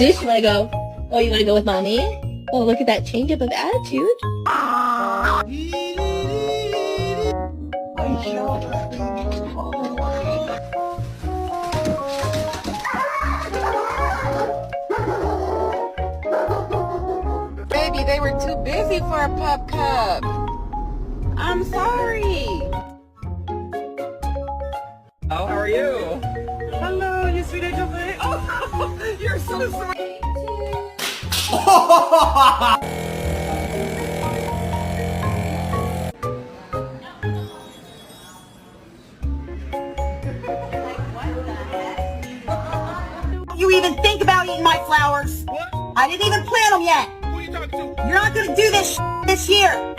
Dish, you wanna go? Oh, you wanna go with mommy? Oh, look at that change up of attitude. Baby, they were too busy for a pup cup. I'm sorry. Oh, how are you? Hello, you sweet angel thing. Oh, you're so sweet. You even think about eating my flowers? What? I didn't even plant them yet. Who are you talking to? You're not gonna do this this year.